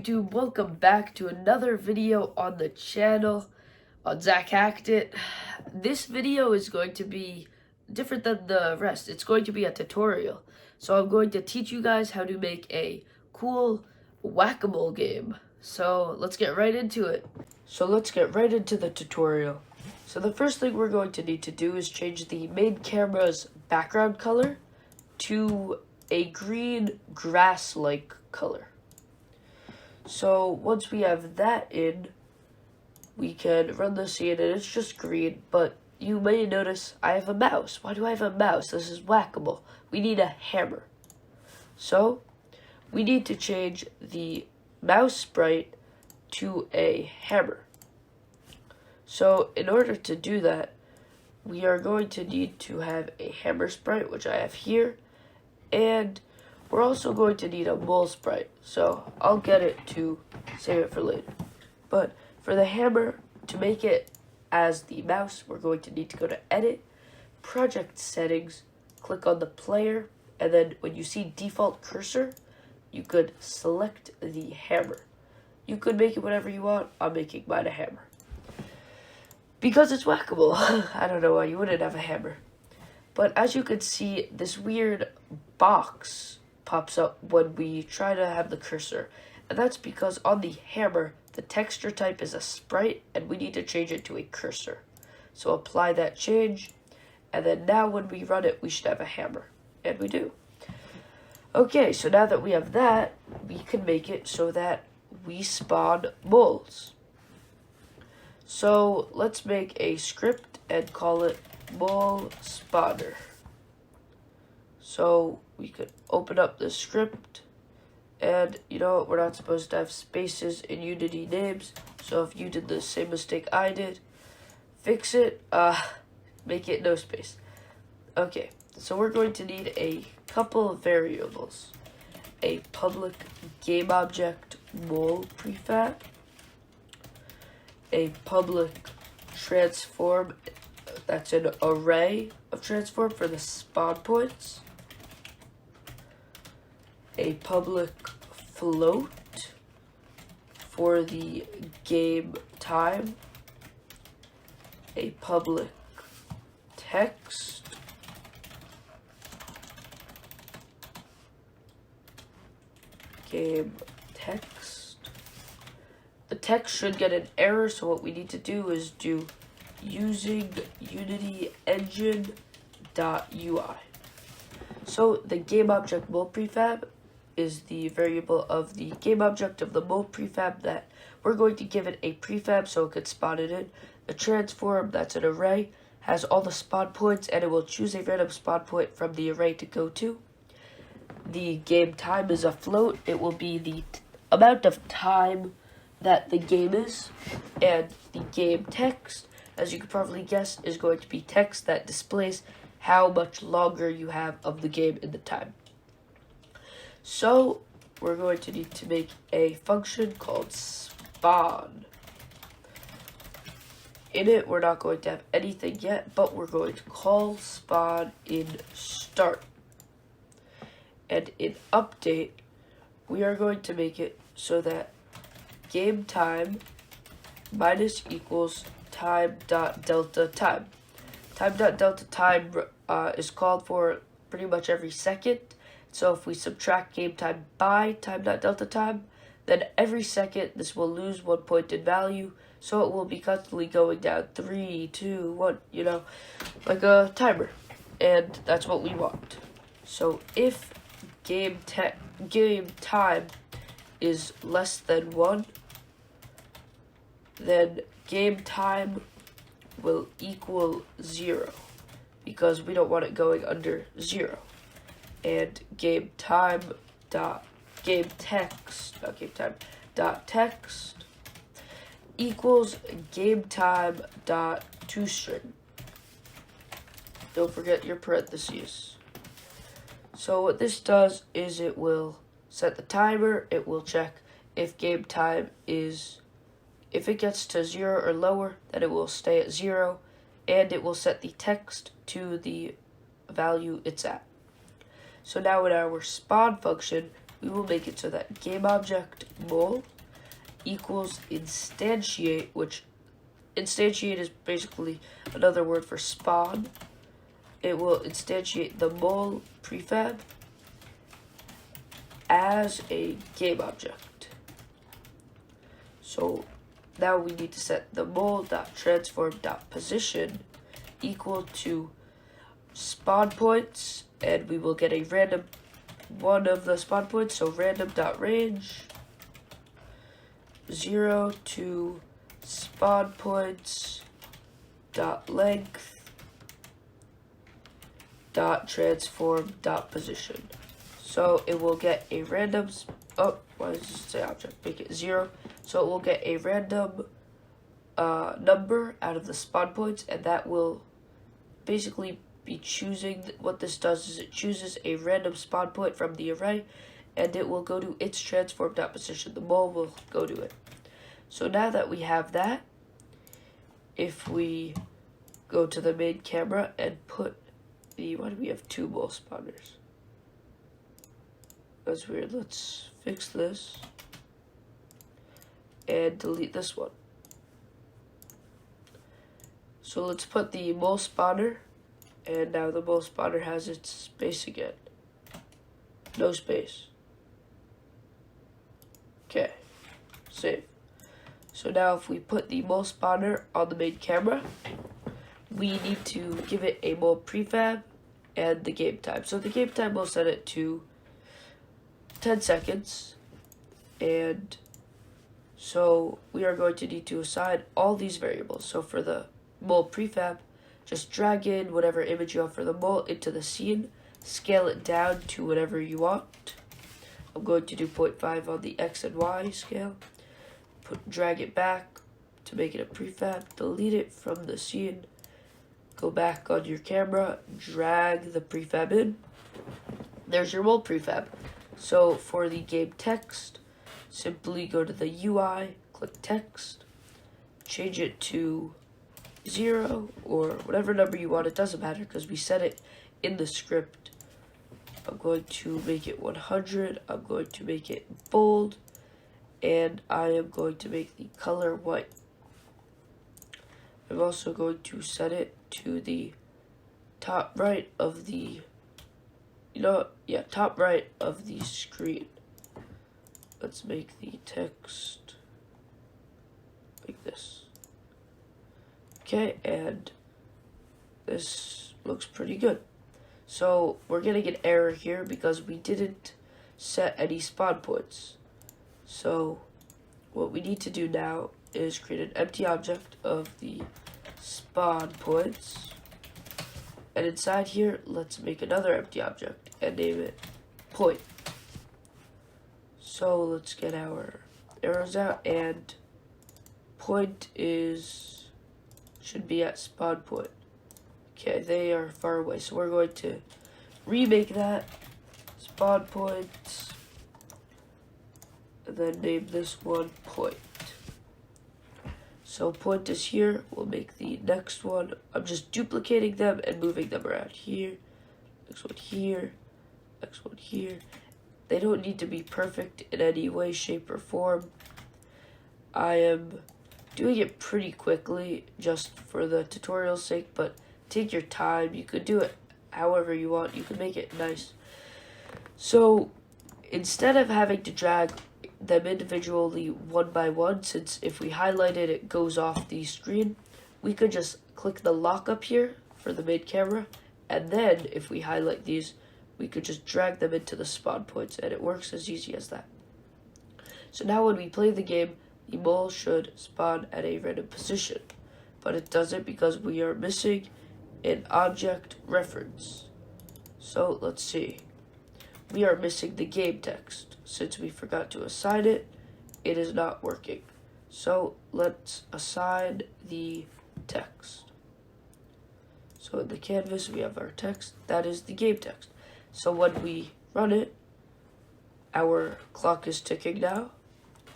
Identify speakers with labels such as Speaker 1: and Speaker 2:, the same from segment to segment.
Speaker 1: YouTube? Welcome back to another video on the channel on Zach Hacked It. This video is going to be different than the rest. It's going to be a tutorial. So I'm going to teach you guys how to make a cool whack-a-mole game. So let's get right into it. So let's get right into the tutorial. So the first thing we're going to need to do is change the main camera's background color to a green grass-like color. So once we have that in, we can run the scene and it's just green, but you may notice I have a mouse. Why do I have a mouse? This is whack-a-mole. We need a hammer. So we need to change the mouse sprite to a hammer. So in order to do that, we are going to need to have a hammer sprite, which I have here, and we're also going to need a mole sprite, so I'll get it to save it for later. But for the hammer, to make it as the mouse, we're going to need to go to Edit, Project Settings, click on the player, and then when you see Default Cursor, you could select the hammer. You could make it whatever you want. I'm making mine a hammer. Because it's whack-a-mole. I don't know why you wouldn't have a hammer. But as you can see, this weird box pops up when we try to have the cursor, and that's because on the hammer the texture type is a sprite and we need to change it to a cursor. So apply that change, and then now when we run it we should have a hammer, and we do. Okay, so now that we have that, we can make it so that we spawn moles. So let's make a script and call it mole spawner. So we could open up the script, and you know what, we're not supposed to have spaces in Unity names, so if you did the same mistake I did, fix it, make it no space. Okay, so we're going to need a couple of variables. A public game object mole prefab, a public transform, that's an array of transform for the spawn points, a public float for the game time, a public text, game text. The text should get an error, so what we need to do is do using Unity engine.ui. So the game object mole prefab is the variable of the game object of the mole prefab that we're going to give it a prefab so it could spawn it in. The transform, that's an array, has all the spawn points and it will choose a random spawn point from the array to go to. The game time is a float. It will be the amount of time that the game is, and the game text, as you can probably guess, is going to be text that displays how much longer you have of the game in the time. So we're going to need to make a function called spawn. In it, we're not going to have anything yet, but we're going to call spawn in start. And in update, we are going to make it so that game time minus equals time.delta time. Time.delta time is called for pretty much every second. So if we subtract game time by time.delta time, then every second this will lose 1 point in value. So it will be constantly going down 3, 2, 1, you know, like a timer. And that's what we want. So if game time is less than 1, then game time will equal 0, because we don't want it going under 0. And game text equals game time dot toString. Don't forget your parentheses. So what this does is it will set the timer. It will check if game time is, if it gets to 0 or lower, then it will stay at 0, and it will set the text to the value it's at. So now in our spawn function, we will make it so that game object mole equals instantiate, which instantiate is basically another word for spawn. It will instantiate the mul prefab as a game object. So now we need to set the mul.transform.position equal to spawn points, and we will get a random one of the spawn points, so random.range 0 to spawn points dot length dot transform dot position. So it will get a random why does it say object? Make it 0. So it will get a random number out of the spawn points, and that will basically be choosing. What this does is it chooses a random spawn point from the array, and it will go to its transform.position. The mul will go to it. So now that we have that, if we go to the main camera and put the, why do we have 2 mul spawners? That's weird. Let's fix this and delete this one. So let's put the mul spawner, and now the mul spawner has its space again. No space. Okay, save. So now if we put the mul spawner on the main camera, we need to give it a mul prefab and the game time. So the game time, we'll set it to 10 seconds, and so we are going to need to assign all these variables. So for the mul prefab, just drag in whatever image you have for the mul into the scene, scale it down to whatever you want. I'm going to do 0.5 on the X and Y scale. Drag it back to make it a prefab, delete it from the scene, go back on your camera, drag the prefab in. There's your mul prefab. So for the game text, simply go to the UI, click text, change it to 0 or whatever number you want. It doesn't matter because we set it in the script. I'm going to make it 100. I'm going to make it bold, and I am going to make the color white. I'm also going to set it to the top right of the top right of the screen. Let's make the text like this. Okay, and this looks pretty good. So we're getting an error here because we didn't set any spawn points. So what we need to do now is create an empty object of the spawn points. And inside here, let's make another empty object and name it point. So let's get our arrows out, and point should be at spawn point. Okay, they are far away, so we're going to remake that spawn points and then name this one point. So point is here. We'll make the next one. I'm just duplicating them and moving them around here. Next one here. Next one here. They don't need to be perfect in any way, shape, or form. I am doing it pretty quickly just for the tutorial's sake, but take your time. You could do it however you want. You could make it nice. So instead of having to drag them individually one by one, since if we highlight it, it goes off the screen, we could just click the lock up here for the main camera, and then if we highlight these, we could just drag them into the spawn points, and it works as easy as that. So now when we play the game, the mul should spawn at a random position, but it doesn't because we are missing an object reference. So let's see. We are missing the game text. Since we forgot to assign it, it is not working. So let's assign the text. So in the canvas, we have our text. That is the game text. So when we run it, our clock is ticking now.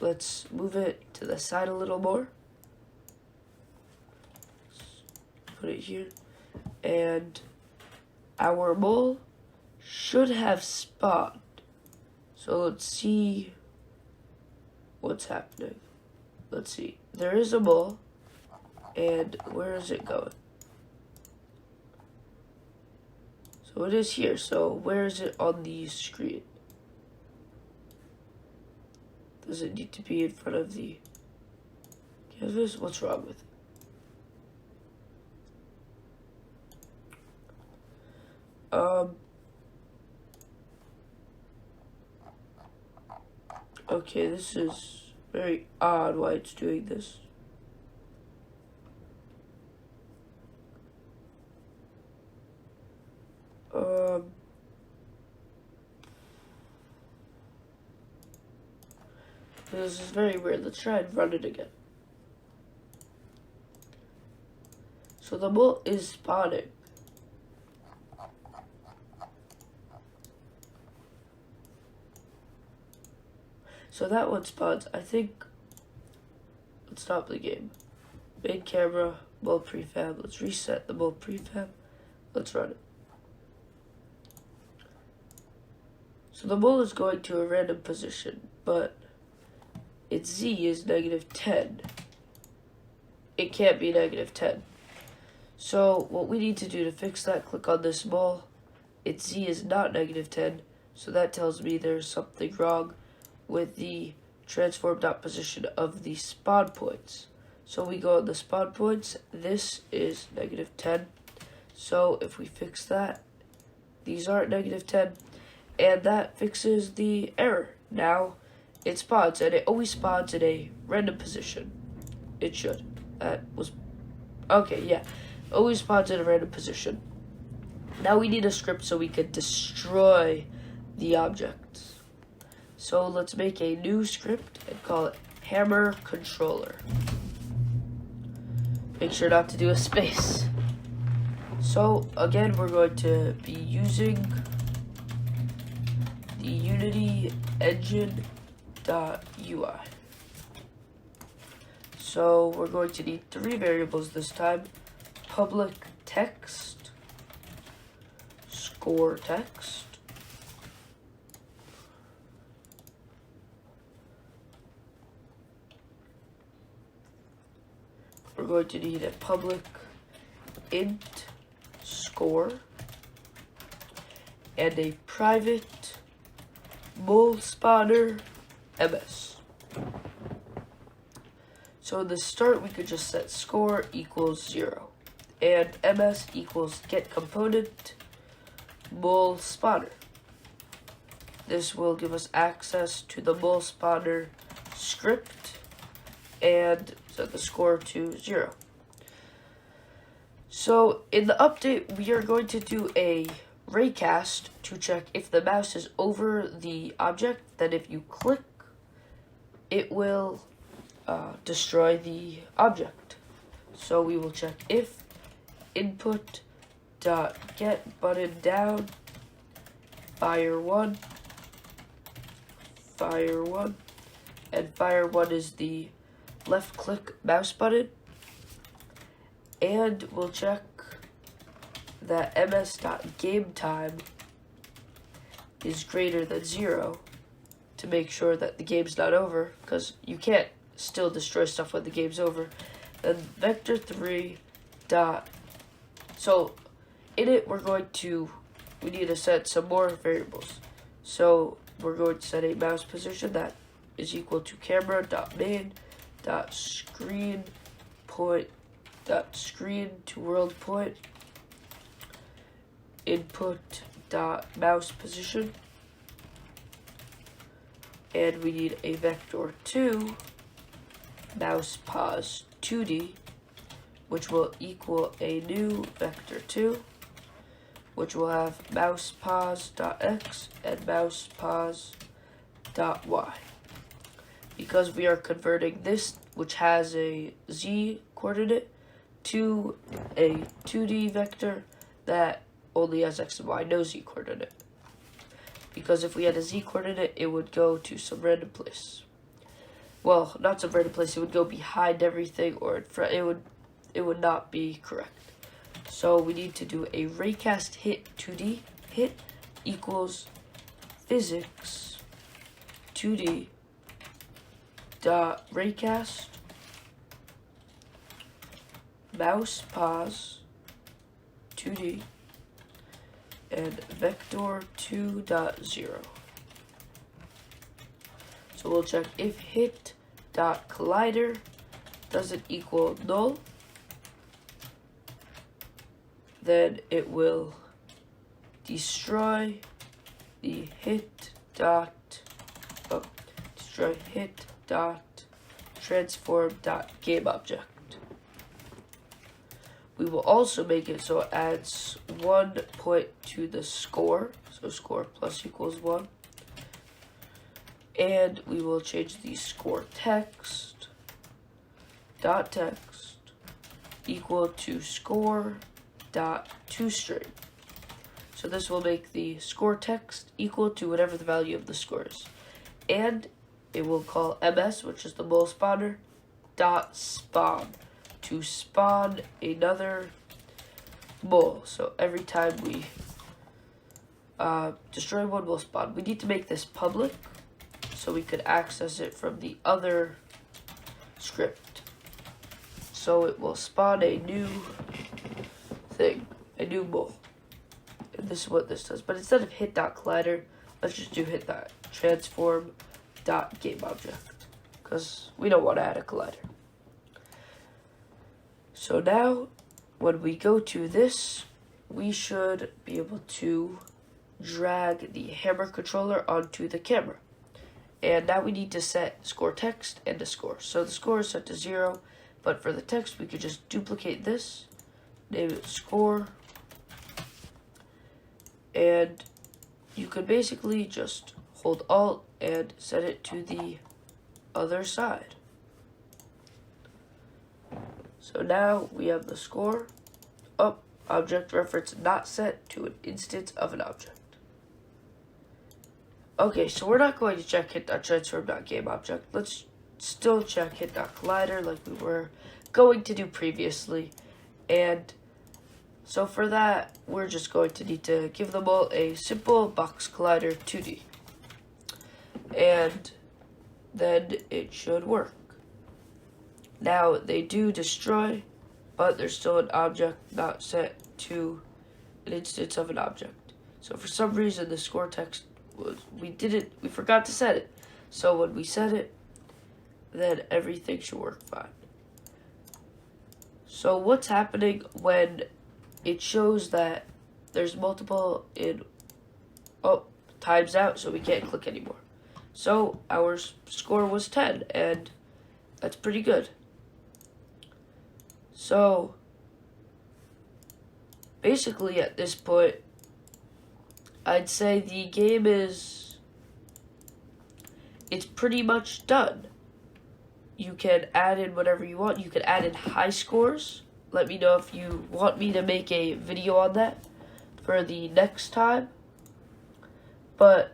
Speaker 1: Let's move it to the side a little more. Put it here. And our mul should have spawned. So let's see what's happening. let's see. There is a mole, and where is it going? So it is here. So where is it on the screen? Does it need to be in front of the canvas? What's wrong with it? Okay, this is very odd why it's doing this. This is very weird. Let's try and run it again. So the mole is spawning. So that one spawns. I think, let's stop the game. Main camera, mole prefab. Let's reset the mole prefab. Let's run it. So the mole is going to a random position, but its Z is -10. It can't be -10. So what we need to do to fix that, click on this mole. Its Z is not -10, so that tells me there's something wrong with the transform.position of the spawn points. So we go on the spawn points. This is -10. So if we fix that, these aren't -10, and that fixes the error. Now it spawns, and it always spawns in a random position. It should. That was okay. Yeah, always spawns in a random position. Now we need a script so we can destroy the objects. So let's make a new script and call it hammer controller. Make sure not to do a space. So again, we're going to be using the Unity engine.ui. So we're going to need 3 variables this time: public text, score text, we're going to need a public int score and a private mole spawner ms. So in the start, we could just set score equals 0 and ms equals get component mole spawner. This will give us access to the mole spawner script and set the score to 0. So in the update, we are going to do a raycast to check if the mouse is over the object. Then if you click, it will destroy the object. So we will check if input dot get button down fire 1, and fire 1 is the left click mouse button, and we'll check that ms.gameTime is greater than 0 to make sure that the game's not over, because you can't still destroy stuff when the game's over. Then vector3 dot, so in it we need to set some more variables. So we're going to set a mouse position that is equal to camera.main.screen point .screen to world point, input dot mouse position, and we need a vector2 mouse pos 2D, which will equal a new vector2, which will have mouse pos dot x and mouse pos dot y. Because we are converting this, which has a z coordinate, to a 2D vector that only has x and y, no z coordinate. Because if we had a z coordinate, it would go to some random place. Well, not some random place, it would go behind everything, or in front. It would not be correct. So we need to do a raycast hit 2D hit equals physics 2D dot raycast mouse pos 2D and vector 2.0. So we'll check if hit.collider doesn't equal null, then it will destroy the destroy hit dot transform dot game object. We will also make it so it adds 1 point to the score, so score plus equals 1. And we will change the score text dot text equal to score dot toString. So this will make the score text equal to whatever the value of the score is. And it will call ms, which is the mole spawner, dot spawn to spawn another mole. So every time we destroy one, we'll spawn. We need to make this public so we could access it from the other script. So it will spawn a new thing, a new mole. And this is what this does. But instead of hit.collider, let's just do hit.transform.gameObject, because we don't want to add a collider. So now, when we go to this, we should be able to drag the hammer controller onto the camera. And now we need to set score text and the score. So the score is set to 0, but for the text, we could just duplicate this, name it score, and you could basically just hold Alt and set it to the other side. So now we have the score. Oh, object reference not set to an instance of an object. Okay, so we're not going to check hit.transform.gameObject. Let's still check hit.collider like we were going to do previously. And so for that, we're just going to need to give them all a simple box collider 2D. And then it should work. Now, they do destroy, but there's still an object not set to an instance of an object. So for some reason, the score text we forgot to set it. So when we set it, then everything should work fine. So what's happening when it shows that there's multiple times out, so we can't click anymore. So our score was 10, and that's pretty good. So basically at this point, I'd say the game it's pretty much done. You can add in whatever you want. You can add in high scores. Let me know if you want me to make a video on that for the next time. But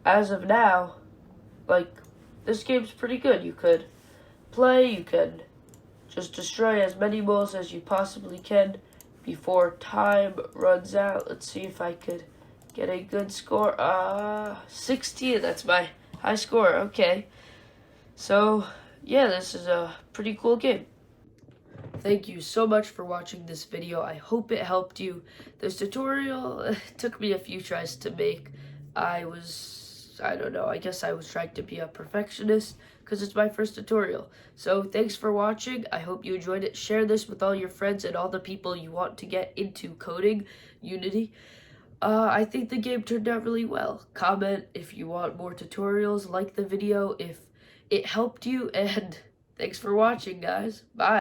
Speaker 1: as of now, this game's pretty good. You could play, you can just destroy as many moles as you possibly can before time runs out. Let's see if I could get a good score. 16, that's my high score. Okay. So, yeah, this is a pretty cool game. Thank you so much for watching this video. I hope it helped you. This tutorial took me a few tries to make. I don't know, I guess I was trying to be a perfectionist because it's my first tutorial. So thanks for watching. I hope you enjoyed it. Share this with all your friends and all the people you want to get into coding Unity. I think the game turned out really well. Comment if you want more tutorials. Like the video if it helped you. And thanks for watching, guys. Bye.